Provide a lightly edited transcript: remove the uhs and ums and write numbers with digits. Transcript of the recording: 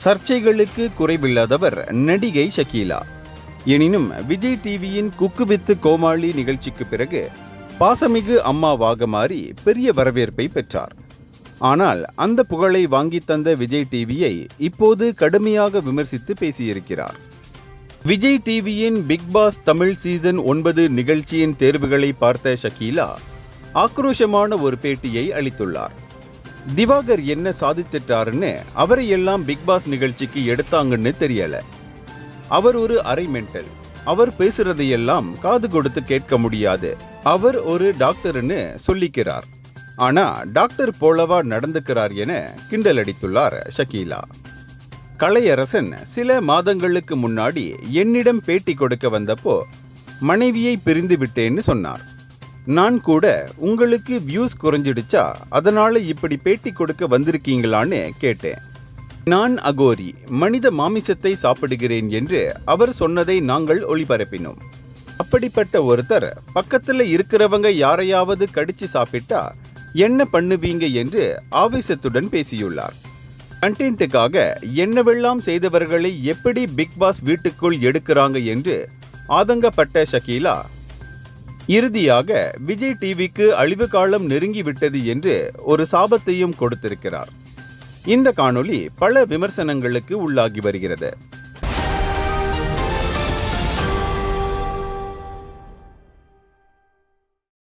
சர்ச்சைகளுக்கு குறைவில்லாதவர் நடிகை ஷகீலா. எனினும் விஜய் டிவியின் குக்கு வித்து கோமாளி நிகழ்ச்சிக்கு பிறகு பாசமிகு அம்மாவாக மாறி பெரிய வரவேற்பை பெற்றார். ஆனால் அந்த புகழை வாங்கி தந்த விஜய் டிவியை இப்போது கடுமையாக விமர்சித்து பேசியிருக்கிறார். விஜய் டிவியின் பிக் பாஸ் தமிழ் சீசன் 9 நிகழ்ச்சியின் தேர்வுகளை பார்த்த ஷகீலா ஆக்ரோஷமான ஒரு பேட்டியை அளித்துள்ளார். திவாகர் என்ன சாதித்துட்டாருன்னு அவரையெல்லாம் பிக் பாஸ் நிகழ்ச்சிக்கு எடுத்தாங்கன்னு தெரியல. அவர் ஒரு அரை மென்டல். அவர் பேசுறதையெல்லாம் காது கொடுத்து கேட்க முடியாது. அவர் ஒரு டாக்டர்னு சொல்லிக்கிறார். ஆனா டாக்டர் போலவா நடந்துக்கிறார் என கிண்டல் அடித்துள்ளார் ஷகீலா. கலையரசன் சில மாதங்களுக்கு முன்னாடி என்னிடம் பேட்டி கொடுக்க வந்தப்போ மனைவியை பிரிந்து விட்டேன்னு சொன்னார். நான் கூட உங்களுக்கு வியூஸ் குறைஞ்சிடுச்சா, அதனால இப்படி பேட்டி கொடுக்க வந்திருக்கீங்களான்னு கேட்டேன். நான் அகோரி, மனித மாமிசத்தை சாப்பிடுகிறேன் என்று அவர் சொன்னதை நாங்கள் ஒளிபரப்பினோம். அப்படிப்பட்ட ஒருத்தர் பக்கத்துல இருக்கிறவங்க யாரையாவது கடிச்சு சாப்பிட்டா என்ன பண்ணுவீங்க என்று ஆவேசத்துடன் பேசியுள்ளார். கண்டென்ட்டுக்காக என்னவெல்லாம் செய்தவர்களை எப்படி பிக் பாஸ் வீட்டுக்குள் எடுக்கிறாங்க என்று ஆதங்கப்பட்ட ஷகீலா இறுதியாக விஜய் டிவிக்கு அழிவு காலம் நெருங்கிவிட்டது என்று ஒரு சாபத்தையும் கொடுத்திருக்கிறார். இந்த காணொளி பல விமர்சனங்களுக்கு உள்ளாகி வருகிறது.